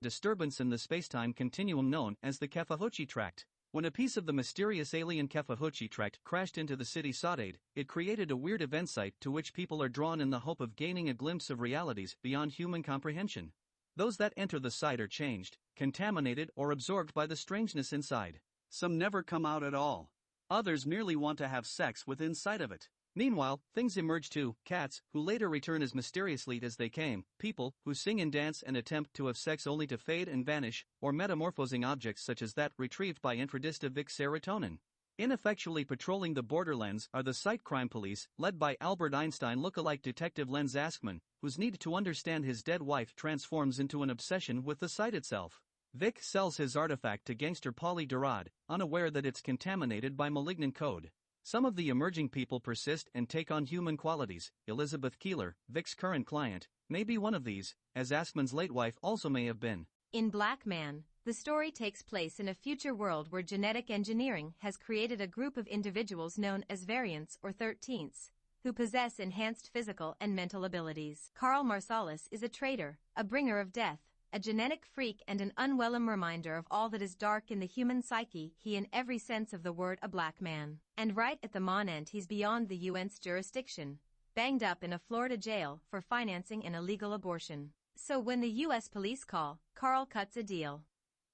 disturbance in the spacetime continuum known as the Tchaikovsky tract. When a piece of the mysterious alien Tchaikovsky tract crashed into the city Saudade, it created a weird event site to which people are drawn in the hope of gaining a glimpse of realities beyond human comprehension. Those that enter the site are changed, contaminated or absorbed by the strangeness inside. Some never come out at all. Others merely want to have sex within sight of it. Meanwhile, things emerge too: cats, who later return as mysteriously as they came, people, who sing and dance and attempt to have sex only to fade and vanish, or metamorphosing objects such as that retrieved by infradistivic serotonin. Ineffectually patrolling the borderlands are the site crime police, led by Albert Einstein look-alike detective Len Zaskman, whose need to understand his dead wife transforms into an obsession with the site itself. Vic sells his artifact to gangster Paulie Durad, unaware that it's contaminated by malignant code. Some of the emerging people persist and take on human qualities. Elizabeth Keeler, Vic's current client, may be one of these, as Askman's late wife also may have been. In Black Man, the story takes place in a future world where genetic engineering has created a group of individuals known as variants or 13ths, who possess enhanced physical and mental abilities. Carl Marsalis is a traitor, a bringer of death, a genetic freak and an unwelcome reminder of all that is dark in the human psyche. He in every sense of the word a black man. And right at the mon end he's beyond the UN's jurisdiction, banged up in a Florida jail for financing an illegal abortion. So when the US police call, Carl cuts a deal.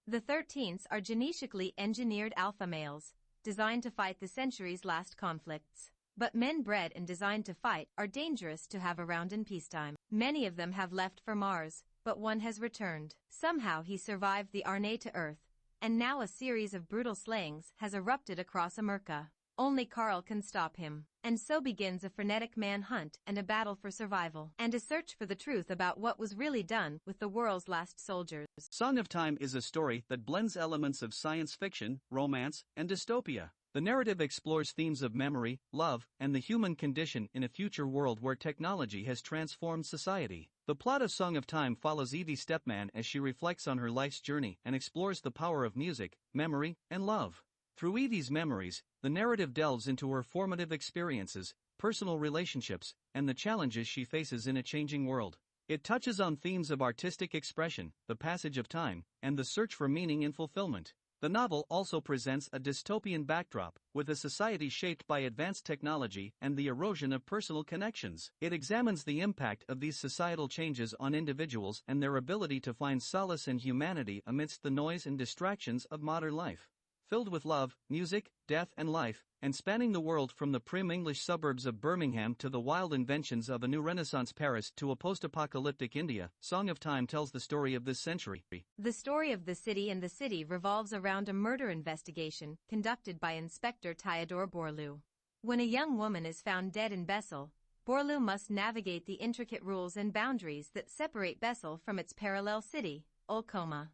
The 13ths are genetically engineered alpha males, designed to fight the centuries-last conflicts. But men bred and designed to fight are dangerous to have around in peacetime. Many of them have left for Mars, but one has returned. Somehow he survived the Arne to Earth, and now a series of brutal slayings has erupted across America. Only Carl can stop him. And so begins a frenetic manhunt and a battle for survival, and a search for the truth about what was really done with the world's last soldiers. Song of Time is a story that blends elements of science fiction, romance, and dystopia. The narrative explores themes of memory, love, and the human condition in a future world where technology has transformed society. The plot of Song of Time follows Evie Stepman as she reflects on her life's journey and explores the power of music, memory, and love. Through Evie's memories, the narrative delves into her formative experiences, personal relationships, and the challenges she faces in a changing world. It touches on themes of artistic expression, the passage of time, and the search for meaning and fulfillment. The novel also presents a dystopian backdrop, with a society shaped by advanced technology and the erosion of personal connections. It examines the impact of these societal changes on individuals and their ability to find solace and humanity amidst the noise and distractions of modern life. Filled with love, music, death and life, and spanning the world from the prim English suburbs of Birmingham to the wild inventions of a new Renaissance Paris to a post-apocalyptic India, Song of Time tells the story of this century. The story of the city revolves around a murder investigation conducted by Inspector Theodore Bourlou. When a young woman is found dead in Bessel, Bourlou must navigate the intricate rules and boundaries that separate Bessel from its parallel city, Olcoma.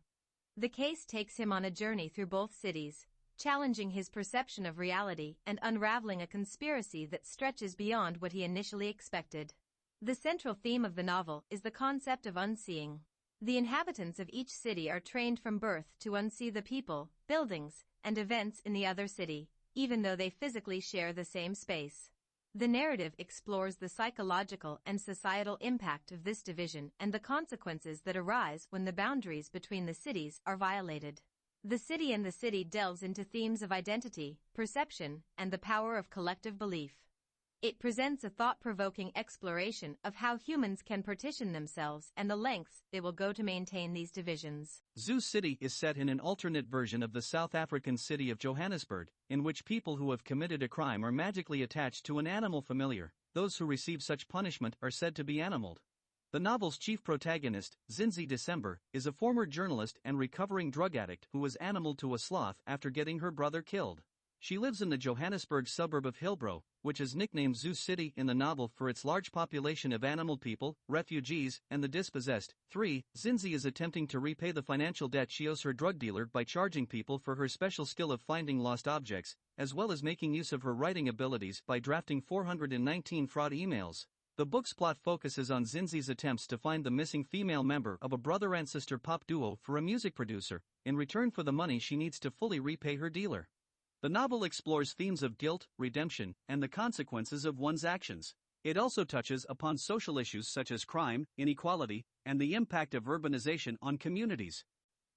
The case takes him on a journey through both cities, challenging his perception of reality and unraveling a conspiracy that stretches beyond what he initially expected. The central theme of the novel is the concept of unseeing. The inhabitants of each city are trained from birth to unsee the people, buildings, and events in the other city, even though they physically share the same space. The narrative explores the psychological and societal impact of this division and the consequences that arise when the boundaries between the cities are violated. The City and the City delves into themes of identity, perception, and the power of collective belief. It presents a thought-provoking exploration of how humans can partition themselves and the lengths they will go to maintain these divisions. Zoo City is set in an alternate version of the South African city of Johannesburg, in which people who have committed a crime are magically attached to an animal familiar. Those who receive such punishment are said to be animaled. The novel's chief protagonist, Zinzi December, is a former journalist and recovering drug addict who was animaled to a sloth after getting her brother killed. She lives in the Johannesburg suburb of Hillbrow, which is nicknamed Zoo City in the novel for its large population of animal people, refugees, and the dispossessed. 3. Zinzi is attempting to repay the financial debt she owes her drug dealer by charging people for her special skill of finding lost objects, as well as making use of her writing abilities by drafting 419 fraud emails. The book's plot focuses on Zinzi's attempts to find the missing female member of a brother and sister pop duo for a music producer, in return for the money she needs to fully repay her dealer. The novel explores themes of guilt, redemption, and the consequences of one's actions. It also touches upon social issues such as crime, inequality, and the impact of urbanization on communities.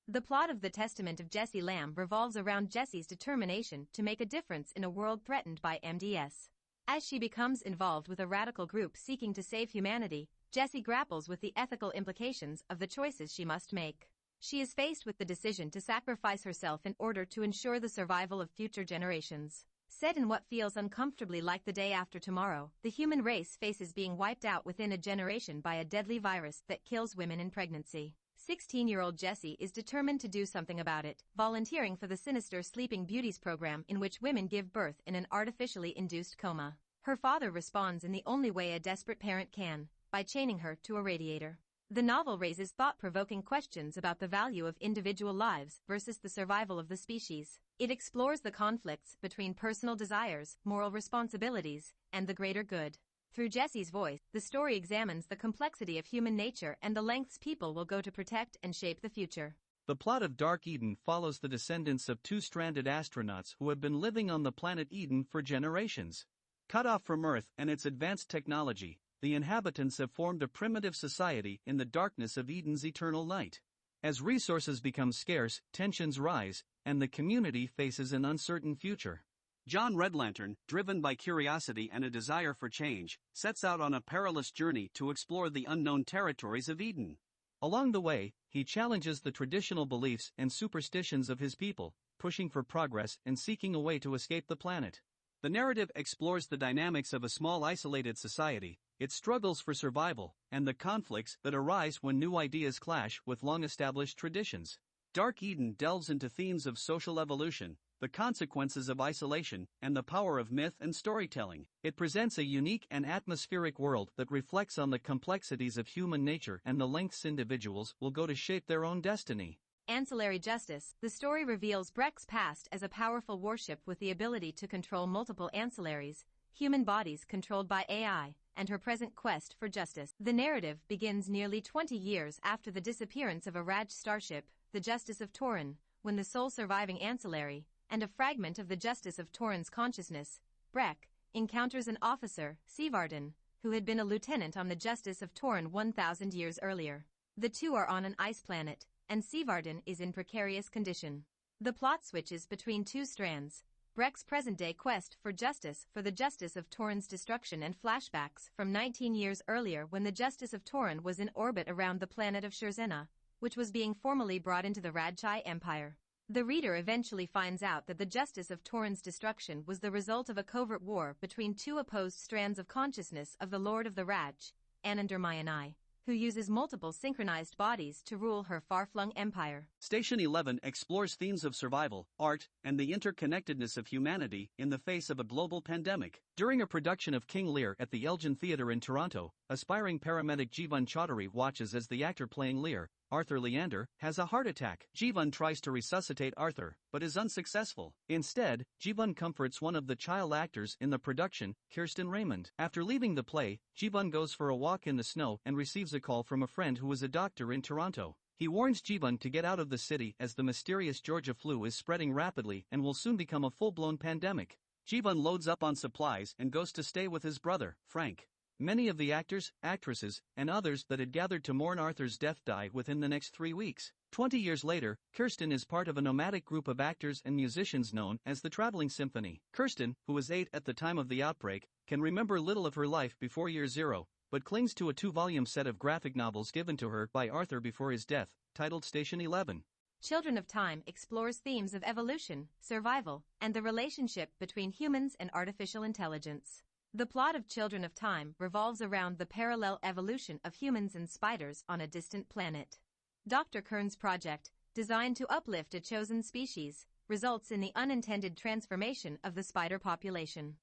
The plot of The Testament of Jessie Lamb revolves around Jessie's determination to make a difference in a world threatened by MDS. As she becomes involved with a radical group seeking to save humanity, Jessie grapples with the ethical implications of the choices she must make. She is faced with the decision to sacrifice herself in order to ensure the survival of future generations. Set in what feels uncomfortably like the day after tomorrow, the human race faces being wiped out within a generation by a deadly virus that kills women in pregnancy. 16-year-old Jessie is determined to do something about it, volunteering for the sinister Sleeping Beauties program in which women give birth in an artificially induced coma. Her father responds in the only way a desperate parent can, by chaining her to a radiator. The novel raises thought-provoking questions about the value of individual lives versus the survival of the species. It explores the conflicts between personal desires, moral responsibilities, and the greater good. Through Jessie's voice, the story examines the complexity of human nature and the lengths people will go to protect and shape the future. The plot of Dark Eden follows the descendants of two stranded astronauts who have been living on the planet Eden for generations. Cut off from Earth and its advanced technology, the inhabitants have formed a primitive society in the darkness of Eden's eternal night. As resources become scarce, tensions rise, and the community faces an uncertain future. John Red Lantern, driven by curiosity and a desire for change, sets out on a perilous journey to explore the unknown territories of Eden. Along the way, he challenges the traditional beliefs and superstitions of his people, pushing for progress and seeking a way to escape the planet. The narrative explores the dynamics of a small isolated society, its struggles for survival, and the conflicts that arise when new ideas clash with long-established traditions. Dark Eden delves into themes of social evolution, the consequences of isolation, and the power of myth and storytelling. It presents a unique and atmospheric world that reflects on the complexities of human nature and the lengths individuals will go to shape their own destiny. Ancillary Justice. The story reveals Breck's past as a powerful warship with the ability to control multiple ancillaries, human bodies controlled by AI, and her present quest for justice. The narrative begins nearly 20 years after the disappearance of a Raj starship, the Justice of Torin, when the sole surviving ancillary, and a fragment of the Justice of Torin's consciousness, Breck, encounters an officer, Sivardin, who had been a lieutenant on the Justice of Torin 1,000 years earlier. The two are on an ice planet, and Sivardin is in precarious condition. The plot switches between two strands: Breck's present-day quest for the Justice of Torin's destruction, and flashbacks from 19 years earlier when the Justice of Torin was in orbit around the planet of Shirzena, which was being formally brought into the Radchai Empire. The reader eventually finds out that the Justice of Torin's destruction was the result of a covert war between two opposed strands of consciousness of the Lord of the Raj, Anandermayani, who uses multiple synchronized bodies to rule her far-flung empire. Station 11 explores themes of survival, art, and the interconnectedness of humanity in the face of a global pandemic. During a production of King Lear at the Elgin Theatre in Toronto, aspiring paramedic Jeevan Chaudhary watches as the actor playing Lear, Arthur Leander, has a heart attack. Jeevan tries to resuscitate Arthur, but is unsuccessful. Instead, Jeevan comforts one of the child actors in the production, Kirsten Raymond. After leaving the play, Jeevan goes for a walk in the snow and receives a call from a friend who is a doctor in Toronto. He warns Jeevan to get out of the city as the mysterious Georgia flu is spreading rapidly and will soon become a full-blown pandemic. Jeevan loads up on supplies and goes to stay with his brother, Frank. Many of the actors, actresses, and others that had gathered to mourn Arthur's death die within the next 3 weeks. 20 years later, Kirsten is part of a nomadic group of actors and musicians known as the Traveling Symphony. Kirsten, who was 8 at the time of the outbreak, can remember little of her life before year 0, but clings to a 2-volume set of graphic novels given to her by Arthur before his death, titled Station 11. Children of Time explores themes of evolution, survival, and the relationship between humans and artificial intelligence. The plot of Children of Time revolves around the parallel evolution of humans and spiders on a distant planet. Dr. Kern's project, designed to uplift a chosen species, results in the unintended transformation of the spider population.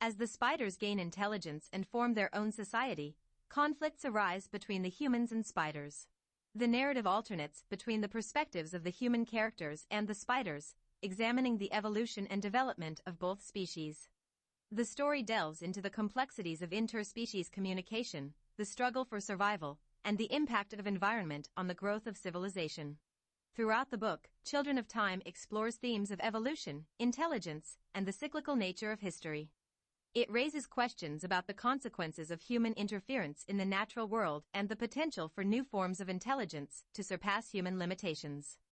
As the spiders gain intelligence and form their own society, conflicts arise between the humans and spiders. The narrative alternates between the perspectives of the human characters and the spiders, examining the evolution and development of both species. The story delves into the complexities of interspecies communication, the struggle for survival, and the impact of environment on the growth of civilization. Throughout the book, Children of Time explores themes of evolution, intelligence, and the cyclical nature of history. It raises questions about the consequences of human interference in the natural world and the potential for new forms of intelligence to surpass human limitations.